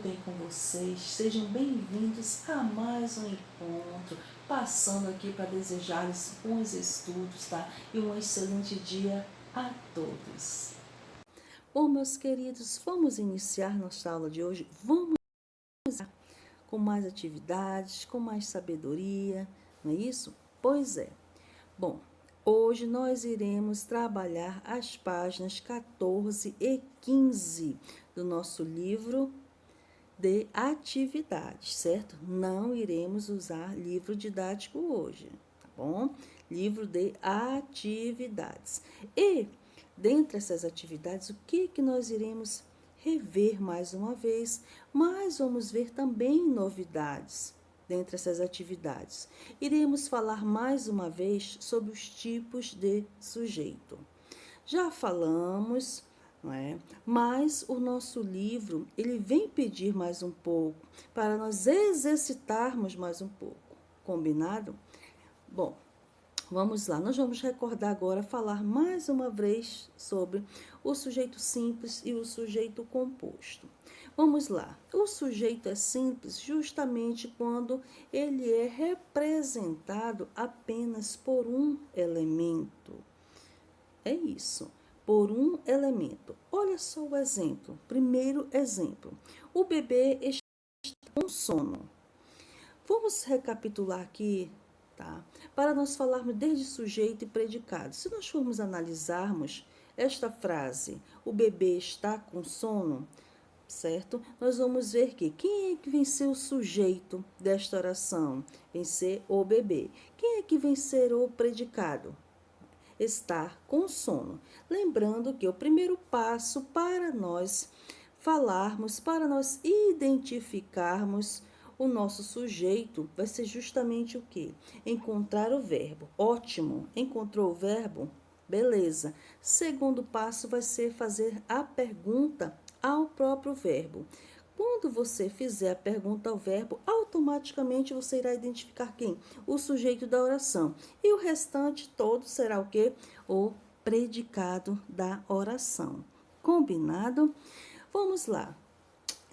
bem com vocês? Sejam bem-vindos a mais um encontro, passando aqui para desejar-lhes bons estudos, tá? E um excelente dia a todos. Bom, meus queridos, vamos iniciar nossa aula de hoje. Vamos com mais atividades, com mais sabedoria, não é isso? Pois é. Bom, hoje nós iremos trabalhar as páginas 14 e 15 do nosso livro de atividades, certo? Não iremos usar livro didático hoje, tá bom? Livro de atividades. E, dentre essas atividades, o que nós iremos rever mais uma vez, mas vamos ver também novidades dentre essas atividades. Iremos falar mais uma vez sobre os tipos de sujeito. Já falamos, não é? Mas o nosso livro, ele vem pedir mais um pouco, para nós exercitarmos mais um pouco. Combinado? Bom, vamos lá. Nós vamos recordar agora, falar mais uma vez sobre o sujeito simples e o sujeito composto. Vamos lá. O sujeito é simples justamente quando ele é representado apenas por um elemento. É isso, por um elemento. Olha só o exemplo. Primeiro exemplo. O bebê está com sono. Vamos recapitular aqui, tá? Para nós falarmos desde sujeito e predicado. Se nós formos analisarmos esta frase, o bebê está com sono, certo? Nós vamos ver que quem é que vem ser o sujeito desta oração? Vem ser o bebê. Quem é que vem ser o predicado? Estar com sono. Lembrando que o primeiro passo para nós falarmos, para nós identificarmos o nosso sujeito, vai ser justamente o quê? Encontrar o verbo. Ótimo, encontrou o verbo? Beleza. Segundo passo vai ser fazer a pergunta ao próprio verbo. Quando você fizer a pergunta ao verbo, automaticamente você irá identificar quem? O sujeito da oração. E o restante todo será o quê? O predicado da oração. Combinado? Vamos lá.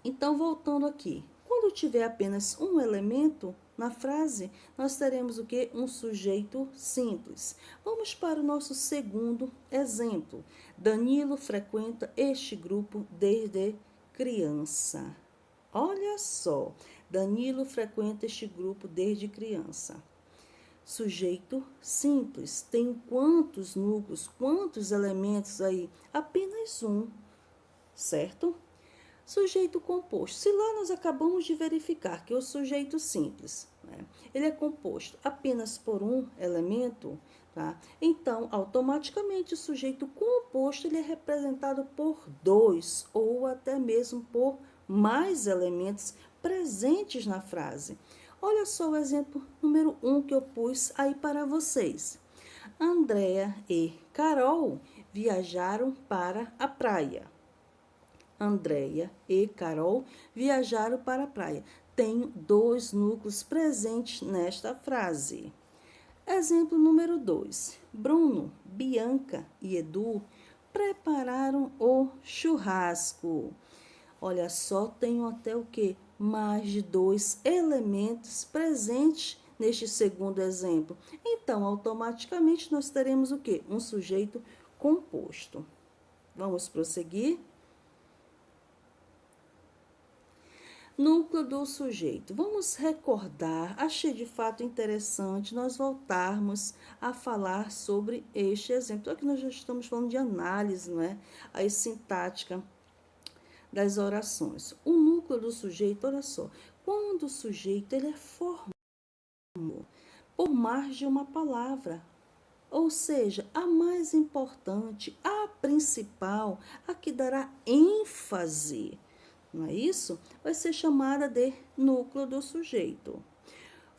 Então, voltando aqui. Quando tiver apenas um elemento na frase, nós teremos o quê? Um sujeito simples. Vamos para o nosso segundo exemplo. Danilo frequenta este grupo desde criança. Olha só, Danilo frequenta este grupo desde criança. Sujeito simples. Tem quantos núcleos, quantos elementos aí? Apenas um, certo? Sujeito composto. Se lá nós acabamos de verificar que o sujeito simples, né, ele é composto apenas por um elemento, tá? Então, automaticamente, o sujeito composto ele é representado por dois ou até mesmo por mais elementos presentes na frase. Olha só o exemplo número 1 que eu pus aí para vocês. Andréa e Carol viajaram para a praia. Andréia e Carol viajaram para a praia. Tem dois núcleos presentes nesta frase. Exemplo número 2. Bruno, Bianca e Edu prepararam o churrasco. Olha só, tenho até o quê? Mais de dois elementos presentes neste segundo exemplo. Então, automaticamente, nós teremos o quê? Um sujeito composto. Vamos prosseguir? Núcleo do sujeito. Vamos recordar, achei de fato interessante nós voltarmos a falar sobre este exemplo. Aqui nós já estamos falando de análise, não é? A sintática das orações. O núcleo do sujeito, olha só, quando o sujeito ele é formado por mais de uma palavra, ou seja, a mais importante, a principal, a que dará ênfase, não é isso? Vai ser chamada de núcleo do sujeito.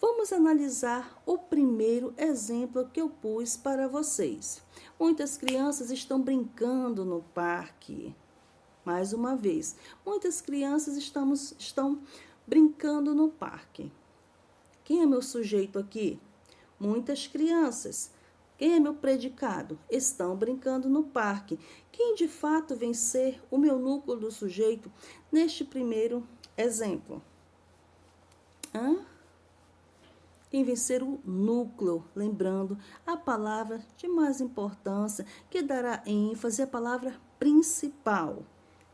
Vamos analisar o primeiro exemplo que eu pus para vocês. Muitas crianças estão brincando no parque. Mais uma vez, muitas crianças estão brincando no parque. Quem é meu sujeito aqui? Muitas crianças. Quem é meu predicado? Estão brincando no parque. Quem de fato vem ser o meu núcleo do sujeito neste primeiro Exemplo. Quem vencer o núcleo, lembrando a palavra de mais importância, que dará ênfase à palavra principal.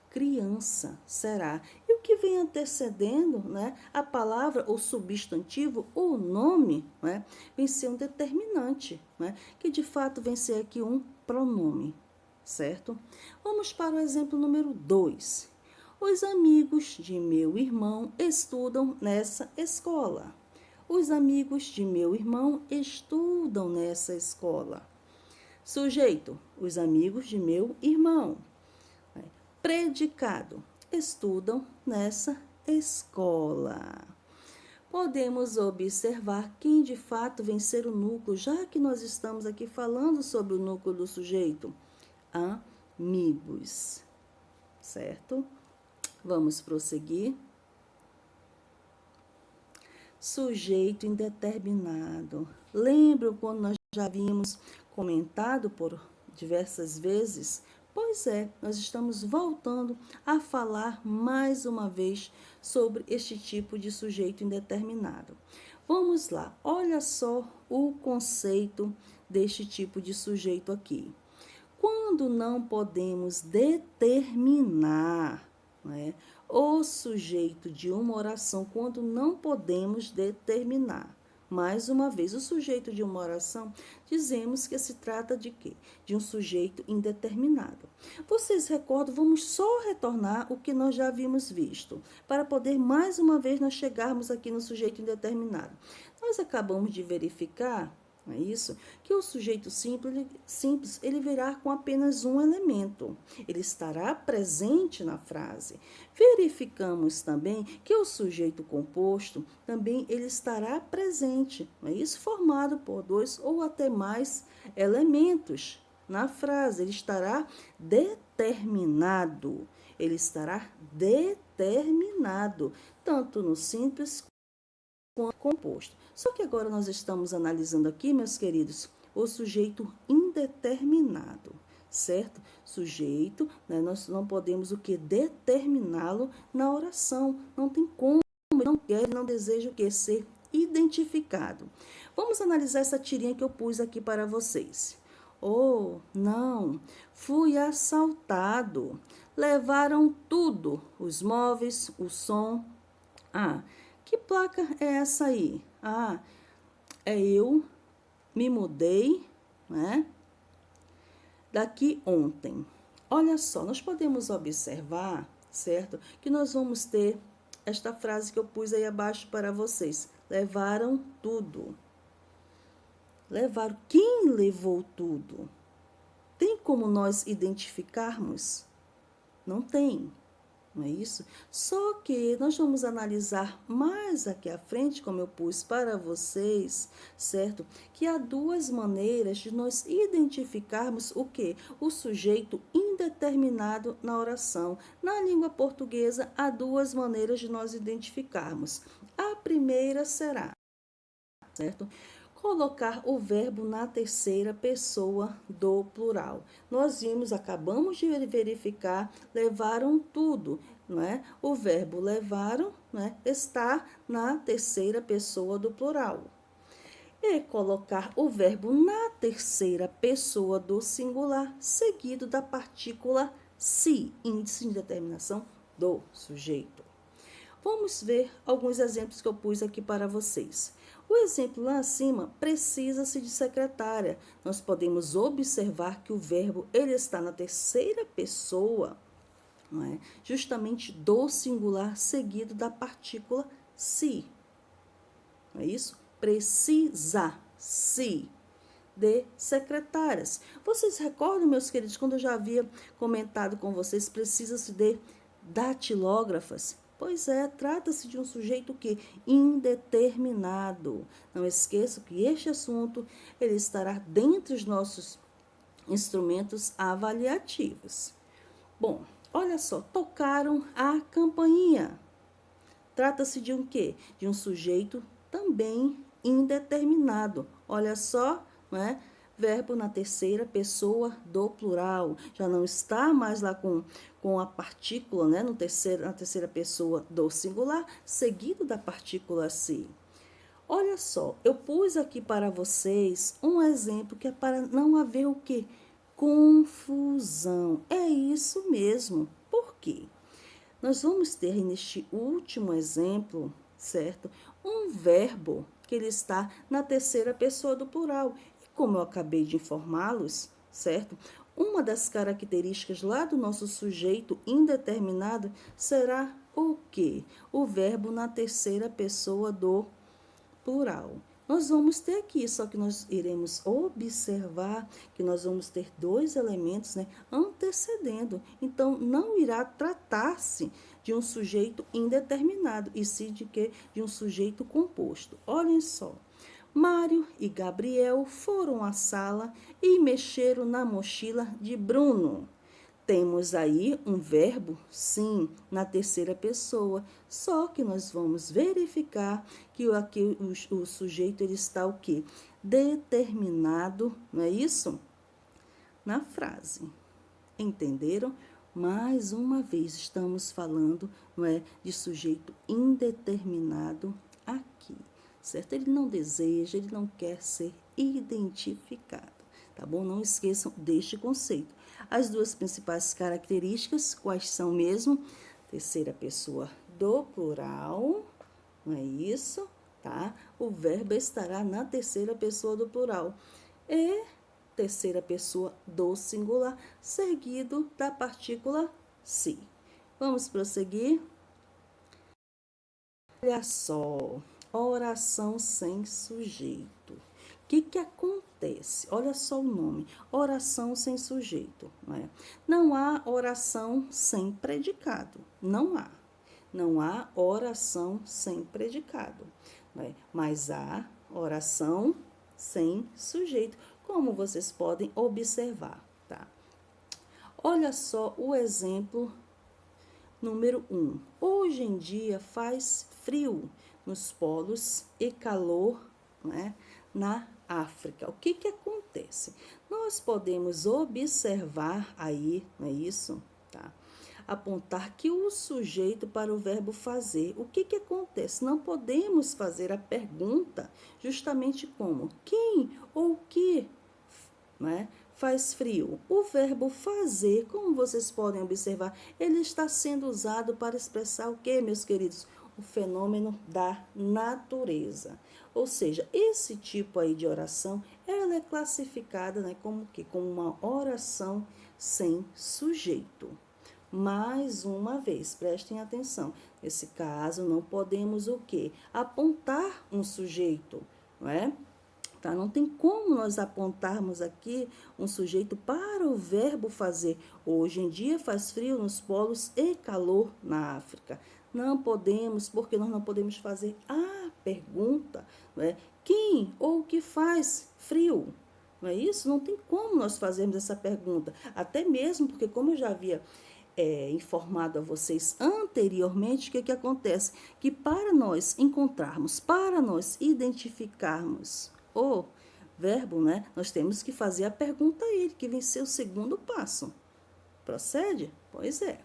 Criança será. E o que vem antecedendo, né, a palavra, o substantivo, o nome, né, vem ser um determinante, né, que de fato vem ser aqui um pronome, certo? Vamos para o exemplo número 2. Os amigos de meu irmão estudam nessa escola. Os amigos de meu irmão estudam nessa escola. Sujeito, os amigos de meu irmão. Predicado, estudam nessa escola. Podemos observar quem de fato vem ser o núcleo, já que nós estamos aqui falando sobre o núcleo do sujeito. Amigos, certo? Vamos prosseguir. Sujeito indeterminado. Lembram quando nós já havíamos comentado por diversas vezes? Pois é, nós estamos voltando a falar mais uma vez sobre este tipo de sujeito indeterminado. Vamos lá, olha só o conceito deste tipo de sujeito aqui. Quando não podemos determinar, né, o sujeito de uma oração, quando não podemos determinar. Mais uma vez, o sujeito de uma oração, dizemos que se trata de quê? De um sujeito indeterminado. Vocês recordam, vamos só retornar o que nós já havíamos visto, para poder mais uma vez nós chegarmos aqui no sujeito indeterminado. Nós acabamos de verificar, não é isso? Que o sujeito simples, ele virá com apenas um elemento. Ele estará presente na frase. Verificamos também que o sujeito composto também ele estará presente, não é isso? Formado por 2 ou até mais elementos na frase. Ele estará determinado. Ele estará determinado, tanto no simples quanto composto. Só que agora nós estamos analisando aqui, meus queridos, o sujeito indeterminado, certo? Sujeito, né, nós não podemos o que? Determiná-lo na oração. Não tem como, ele não quer, ele não deseja o que? Ser identificado. Vamos analisar essa tirinha que eu pus aqui para vocês. Oh, não, fui assaltado. Levaram tudo, os móveis, o som. Que placa é essa aí? Eu me mudei, né? Daqui ontem. Olha só, nós podemos observar, certo? Que nós vamos ter esta frase que eu pus aí abaixo para vocês. Levaram tudo. Levaram. Quem levou tudo? Tem como nós identificarmos? Não tem. Não é isso? Só que nós vamos analisar mais aqui à frente, como eu pus para vocês, certo? Que há duas maneiras de nós identificarmos o quê? O sujeito indeterminado na oração. Na língua portuguesa, há duas maneiras de nós identificarmos. A primeira será, certo? Colocar o verbo na terceira pessoa do plural. Nós acabamos de verificar, levaram tudo, não é? O verbo levaram, não é? Está na terceira pessoa do plural. E colocar o verbo na terceira pessoa do singular, seguido da partícula se, índice de determinação do sujeito. Vamos ver alguns exemplos que eu pus aqui para vocês. O exemplo lá acima, precisa-se de secretária. Nós podemos observar que o verbo ele está na terceira pessoa, não é? Justamente do singular seguido da partícula se. Não é isso? Precisa-se de secretárias. Vocês recordam, meus queridos, quando eu já havia comentado com vocês, precisa-se de datilógrafas? Pois é, trata-se de um sujeito que indeterminado. Não esqueça que este assunto ele estará dentre os nossos instrumentos avaliativos. Bom, olha só, tocaram a campainha. Trata-se de um quê? De um sujeito também indeterminado. Olha só, né? verbo na terceira pessoa do plural. Já não está mais lá com a partícula, né, na terceira pessoa do singular, seguido da partícula se. Olha só, eu pus aqui para vocês um exemplo que é para não haver o quê? Confusão. É isso mesmo. Por quê? Nós vamos ter neste último exemplo, certo? Um verbo que ele está na terceira pessoa do plural. E como eu acabei de informá-los, certo? Uma das características lá do nosso sujeito indeterminado será o quê? O verbo na terceira pessoa do plural. Nós vamos ter aqui, só que nós iremos observar que nós vamos ter dois elementos, né, antecedendo. Então, não irá tratar-se de um sujeito indeterminado, e sim de um sujeito composto. Olhem só. Mário e Gabriel foram à sala e mexeram na mochila de Bruno. Temos aí um verbo, sim, na terceira pessoa, só que nós vamos verificar que aqui o sujeito ele está o quê? Determinado, não é isso? Na frase. Entenderam? Mais uma vez estamos falando, não é, de sujeito indeterminado aqui, certo? Ele não deseja, ele não quer ser identificado, tá bom? Não esqueçam deste conceito. As duas principais características, quais são mesmo? Terceira pessoa do plural, não é isso? Tá? O verbo estará na terceira pessoa do plural. E terceira pessoa do singular, seguido da partícula se. Vamos prosseguir? Olha só, oração sem sujeito. O que acontece? Olha só o nome, oração sem sujeito. Não é? Não há oração sem predicado, não há. Não há oração sem predicado, não é? Mas há oração sem sujeito, como vocês podem observar, tá? Olha só o exemplo número 1. Hoje em dia faz frio nos polos e calor, né, na África. O que acontece? Nós podemos observar aí, não é isso? Tá? Apontar que o sujeito para o verbo fazer. O que acontece? Não podemos fazer a pergunta justamente como quem ou que, né, faz frio. O verbo fazer, como vocês podem observar, ele está sendo usado para expressar o que, meus queridos? O fenômeno da natureza. Ou seja, esse tipo aí de oração, ela é classificada, né, como que? Como uma oração sem sujeito. Mais uma vez, prestem atenção. Nesse caso, não podemos o quê? Apontar um sujeito, não é? Tá? Não tem como nós apontarmos aqui um sujeito para o verbo fazer. Hoje em dia faz frio nos polos e calor na África. Não podemos, porque nós não podemos fazer a pergunta, não é? Quem ou que faz frio? Não é isso? Não tem como nós fazermos essa pergunta. Até mesmo porque, como eu já havia informado a vocês anteriormente, o que acontece? Que para nós encontrarmos, para nós identificarmos o verbo, né, nós temos que fazer a pergunta a ele, que vem ser o segundo passo. Procede? Pois é.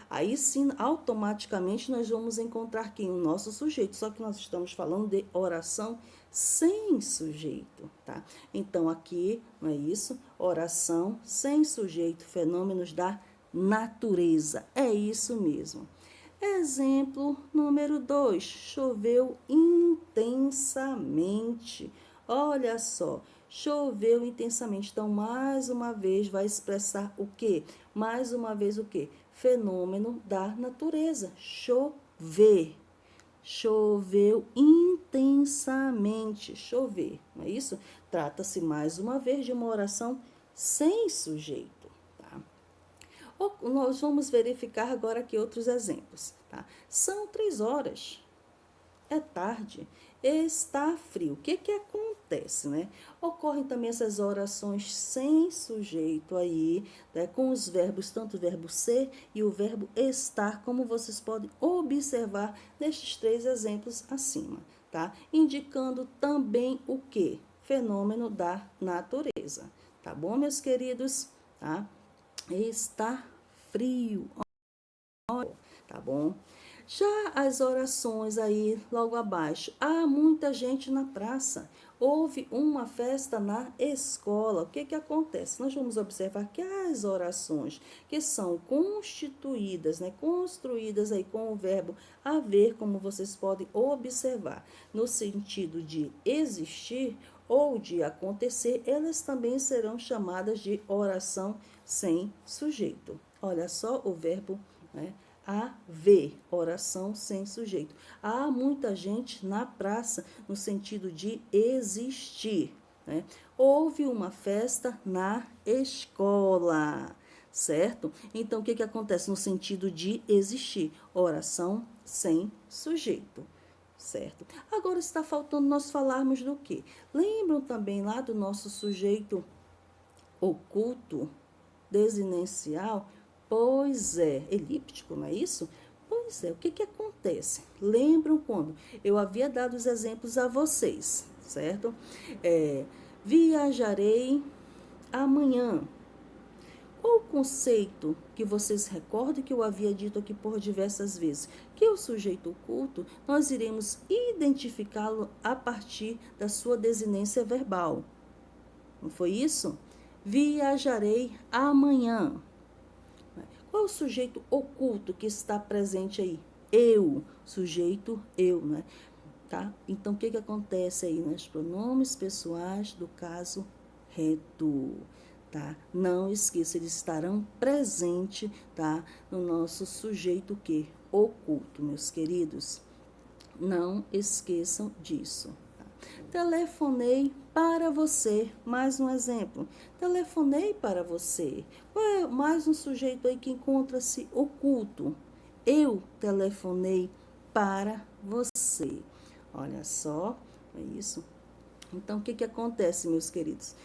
Aí sim, automaticamente nós vamos encontrar quem? O nosso sujeito, só que nós estamos falando de oração sem sujeito, tá? Então aqui, não é isso? Oração sem sujeito, fenômenos da natureza, é isso mesmo. Exemplo número 2, choveu intensamente. Olha só, choveu intensamente. Então, mais uma vez, vai expressar o quê? Mais uma vez, o quê? Fenômeno da natureza. Chover. Choveu intensamente. Chover, não é isso? Trata-se, mais uma vez, de uma oração sem sujeito. Nós vamos verificar agora aqui outros exemplos. Tá? São 3 horas. É tarde. Está frio. O que acontece, né? Ocorrem também essas orações sem sujeito aí, né? Com os verbos, tanto o verbo ser e o verbo estar, como vocês podem observar nestes 3 exemplos acima, tá? Indicando também o quê? fenômeno da natureza. Tá bom, meus queridos? Tá? Está frio, tá bom? Já as orações aí, logo abaixo. Há muita gente na praça. Houve uma festa na escola. O que acontece? Nós vamos observar que as orações que são constituídas, né, construídas aí com o verbo haver, como vocês podem observar, no sentido de existir ou de acontecer, elas também serão chamadas de oração sem sujeito. Olha só o verbo, né? Haver, oração sem sujeito. Há muita gente na praça, no sentido de existir, né? Houve uma festa na escola, certo? Então, o que acontece no sentido de existir? Oração sem sujeito, certo? Agora está faltando nós falarmos do quê? Lembram também lá do nosso sujeito oculto, desinencial? Pois é, elíptico, não é isso? Pois é, o que acontece? Lembram quando eu havia dado os exemplos a vocês, certo? Viajarei amanhã. Qual o conceito que vocês recordam que eu havia dito aqui por diversas vezes? Que o sujeito oculto, nós iremos identificá-lo a partir da sua desinência verbal. Não foi isso? Viajarei amanhã. Qual é o sujeito oculto que está presente aí? Eu, sujeito eu, né? Tá? Então, o que acontece aí nos pronomes pessoais do caso reto, tá? Não esqueça, eles estarão presentes, tá? No nosso sujeito que? Oculto, meus queridos. Não esqueçam disso. Telefonei para você. Mais um exemplo. Telefonei para você. Mais um sujeito aí que encontra-se oculto. Eu telefonei para você. Olha só, é isso. Então, o que acontece, meus queridos?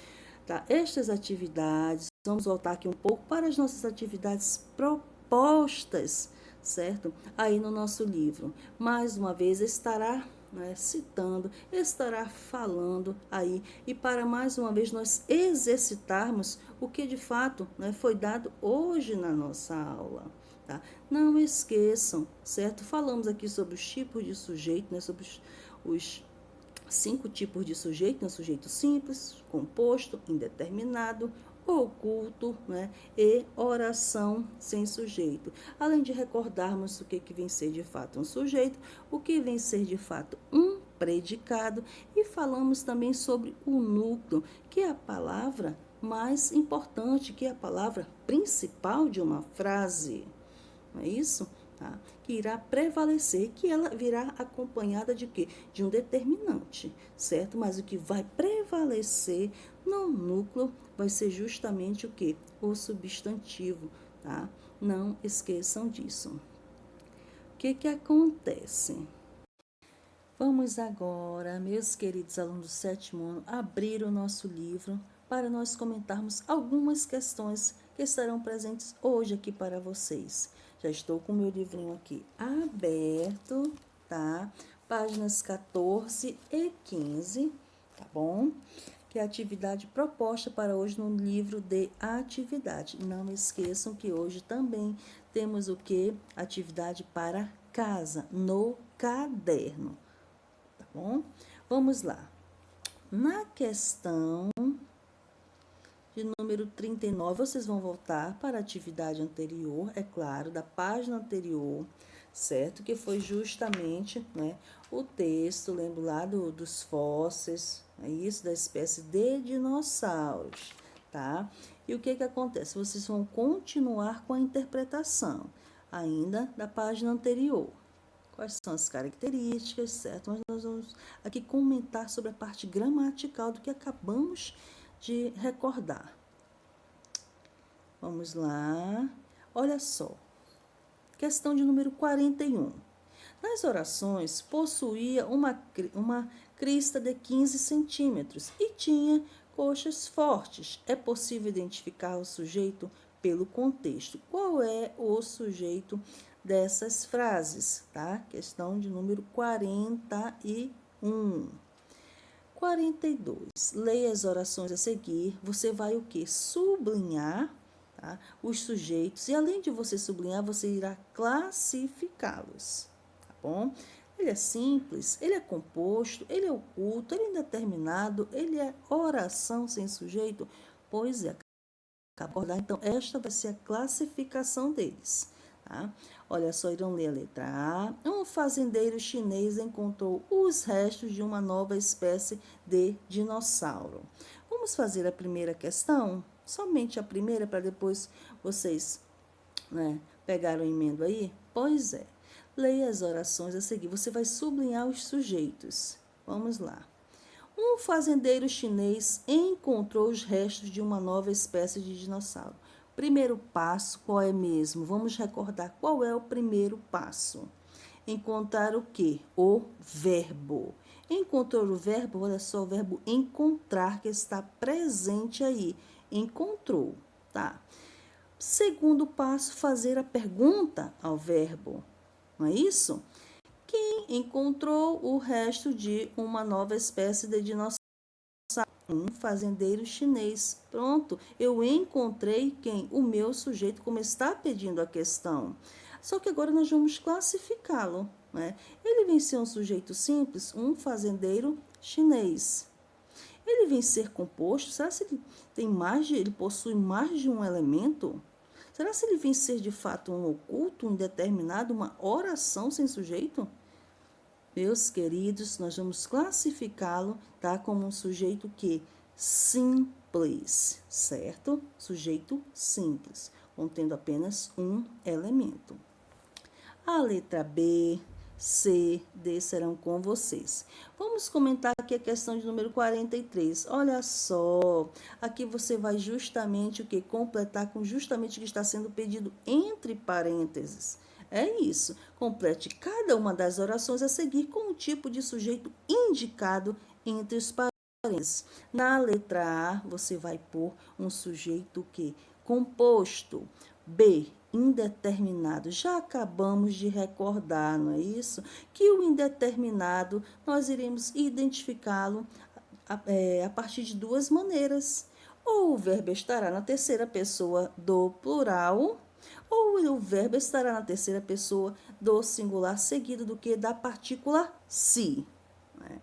Tá? Estas atividades, vamos voltar aqui um pouco para as nossas atividades propostas, certo? Aí no nosso livro. Mais uma vez, estará, né, citando, estará falando aí, e para mais uma vez nós exercitarmos o que de fato, né, foi dado hoje na nossa aula. Tá? Não esqueçam, certo? Falamos aqui sobre os tipos de sujeito, né, sobre os 5 tipos de sujeito, né? Sujeito simples, composto, indeterminado, oculto, né? E oração sem sujeito. Além de recordarmos o que vem ser de fato um sujeito, o que vem ser de fato um predicado, e falamos também sobre o núcleo, que é a palavra mais importante, que é a palavra principal de uma frase. Não é isso? Tá? Que irá prevalecer, que ela virá acompanhada de quê? De um determinante, certo? Mas o que vai prevalecer no núcleo vai ser justamente o quê? O substantivo, tá? Não esqueçam disso. O que acontece? Vamos agora, meus queridos alunos do 7º ano, abrir o nosso livro para nós comentarmos algumas questões que estarão presentes hoje aqui para vocês. Já estou com o meu livrinho aqui aberto, tá? Páginas 14 e 15, tá bom? Que é a atividade proposta para hoje no livro de atividade. Não esqueçam que hoje também temos o que? Atividade para casa, no caderno, tá bom? Vamos lá. Na questão de número 39, vocês vão voltar para a atividade anterior, é claro, da página anterior, certo? Que foi justamente, né, o texto, lembro lá dos fósseis, é isso, da espécie de dinossauros, tá? E o que acontece? Vocês vão continuar com a interpretação, ainda da página anterior. Quais são as características, certo? Mas nós vamos aqui comentar sobre a parte gramatical do que acabamos de recordar. Vamos lá. Olha só. Questão de número 41. Nas orações, possuía uma crista de 15 centímetros e tinha coxas fortes. É possível identificar o sujeito pelo contexto. Qual é o sujeito dessas frases, tá? Questão de número 41. 42. Leia as orações a seguir. Você vai o quê? Sublinhar, tá, os sujeitos. E além de você sublinhar, você irá classificá-los. Tá bom? Ele é simples, ele é composto, ele é oculto, ele é indeterminado, ele é oração sem sujeito. Pois é, acordar. Então, esta vai ser a classificação deles. Tá? Olha só, irão ler a letra A. Um fazendeiro chinês encontrou os restos de uma nova espécie de dinossauro. Vamos fazer a primeira questão? Somente a primeira, para depois vocês, né, pegaram o emendo aí? Pois é. Leia as orações a seguir. Você vai sublinhar os sujeitos. Vamos lá. Um fazendeiro chinês encontrou os restos de uma nova espécie de dinossauro. Primeiro passo, qual é mesmo? Vamos recordar qual é o primeiro passo. Encontrar o quê? O verbo. Encontrou o verbo, olha só, o verbo encontrar que está presente aí. Encontrou, tá? Segundo passo, fazer a pergunta ao verbo. Não é isso? Quem encontrou o resto de uma nova espécie de dinossauro? Um fazendeiro chinês. Pronto, eu encontrei quem? O meu sujeito, como está pedindo a questão. Só que agora nós vamos classificá-lo, né? Ele vem ser um sujeito simples, um fazendeiro chinês. Ele vem ser composto? Será que ele possui mais de um elemento? Será que ele vem ser de fato um oculto, um indeterminado, uma oração sem sujeito? Meus queridos, nós vamos classificá-lo, tá, como um sujeito que simples, certo? Sujeito simples, contendo apenas um elemento. A letra B, C, D serão com vocês. Vamos comentar aqui a questão de número 43. Olha só, aqui você vai justamente o que? Completar com justamente o que está sendo pedido entre parênteses. É isso. Complete cada uma das orações a seguir com o tipo de sujeito indicado entre os parênteses. Na letra A, você vai pôr um sujeito que? Composto. B, indeterminado. Já acabamos de recordar, não é isso? Que o indeterminado nós iremos identificá-lo a partir de duas maneiras. Ou o verbo estará na terceira pessoa do plural, ou o verbo estará na terceira pessoa do singular, seguido do que? Da partícula se. Né?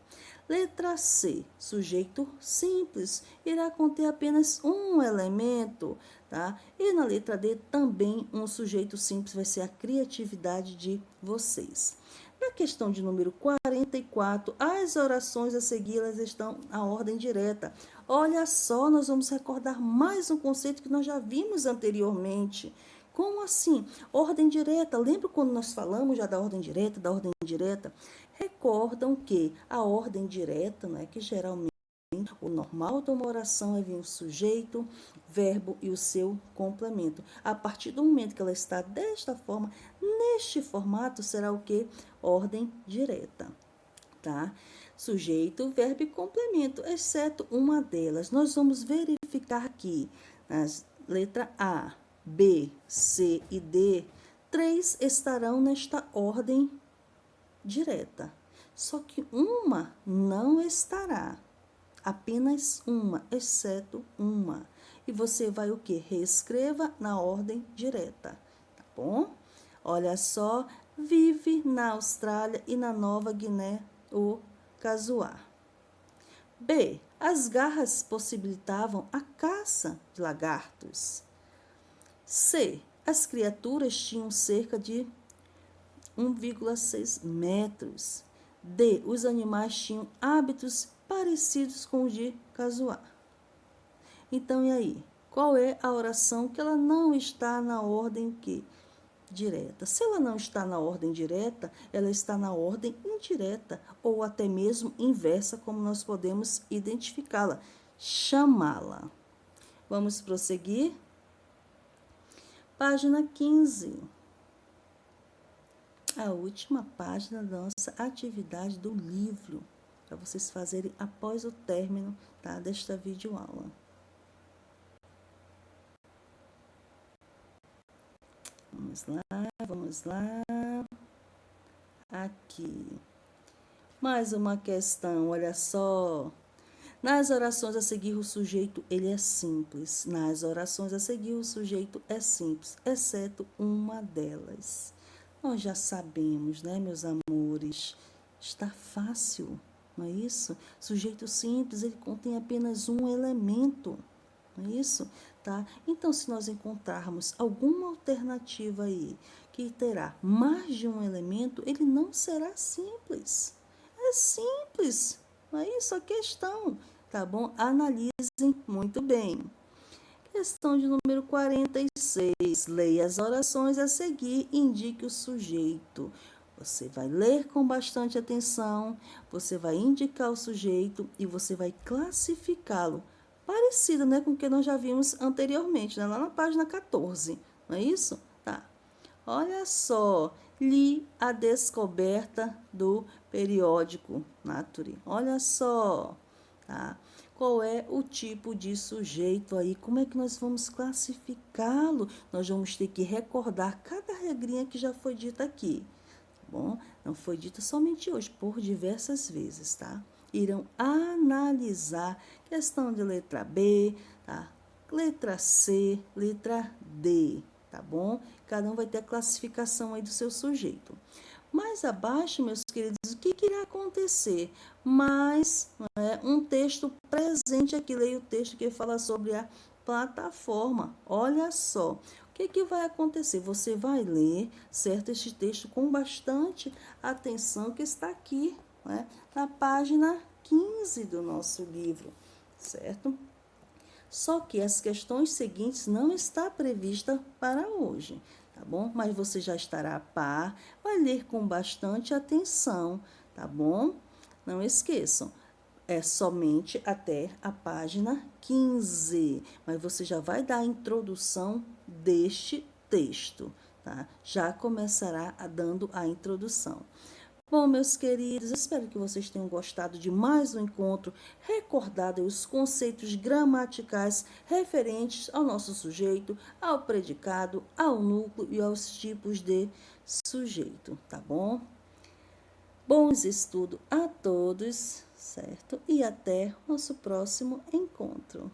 Letra C, sujeito simples, irá conter apenas um elemento, tá? E na letra D, também um sujeito simples vai ser a criatividade de vocês. Na questão de número 44, as orações a seguir, elas estão na ordem direta. Olha só, nós vamos recordar mais um conceito que nós já vimos anteriormente. Como assim? Ordem direta. Lembra quando nós falamos já da ordem direta, Recordam que a ordem direta, né, que geralmente o normal de uma oração é vir o sujeito, verbo e o seu complemento. A partir do momento que ela está desta forma, neste formato, será o que? Ordem direta, tá? Sujeito, verbo e complemento, exceto uma delas. Nós vamos verificar aqui, nas letras A, B, C e D, 3 estarão nesta ordem direta. Só que uma não estará. Apenas uma, exceto uma. E você vai o quê? Reescreva na ordem direta, tá bom? Olha só, vive na Austrália e na Nova Guiné, o casuar. B. As garras possibilitavam a caça de lagartos. C. As criaturas tinham cerca de 1,6 metros. D. Os animais tinham hábitos parecidos com os de casuar. Então, e aí? Qual é a oração que ela não está na ordem que? Direta. Se ela não está na ordem direta, ela está na ordem indireta ou até mesmo inversa, como nós podemos identificá-la, chamá-la. Vamos prosseguir? Página 15. A última página da nossa atividade do livro, para vocês fazerem após o término, tá, desta videoaula. Vamos lá. Aqui. Mais uma questão, olha só. Nas orações a seguir, o sujeito ele é simples. Nas orações a seguir, o sujeito é simples, exceto uma delas. Nós já sabemos, né, meus amores? Está fácil, não é isso? Sujeito simples, ele contém apenas um elemento, não é isso? Tá? Então, se nós encontrarmos alguma alternativa aí que terá mais de um elemento, ele não será simples. É simples, não é isso a questão, tá bom? Analisem muito bem. Questão de número 46. Leia as orações a seguir e indique o sujeito. Você vai ler com bastante atenção, você vai indicar o sujeito e você vai classificá-lo. Parecido, né, com o que nós já vimos anteriormente, né, lá na página 14. Não é isso? Tá. Olha só, li a descoberta do periódico Nature. Olha só, tá? Qual é o tipo de sujeito aí? Como é que nós vamos classificá-lo? Nós vamos ter que recordar cada regrinha que já foi dita aqui, tá bom? Não foi dita somente hoje, por diversas vezes, tá? Irão analisar questão de letra B, tá? Letra C, letra D, tá bom? Cada um vai ter a classificação aí do seu sujeito. Mais abaixo, meus queridos, o que irá acontecer? Mais um texto presente aqui, leia o texto que fala sobre a plataforma. Olha só, o que vai acontecer? Você vai ler, certo, este texto com bastante atenção que está aqui, né, na página 15 do nosso livro, certo? Só que as questões seguintes não está prevista para hoje, tá bom? Mas você já estará a par, vai ler com bastante atenção, tá bom? Não esqueçam, é somente até a página 15, mas você já vai dar a introdução deste texto, tá? Já começará dando a introdução. Bom, meus queridos, espero que vocês tenham gostado de mais um encontro, recordado os conceitos gramaticais referentes ao nosso sujeito, ao predicado, ao núcleo e aos tipos de sujeito, tá bom? Bons estudos a todos, certo? E até nosso próximo encontro.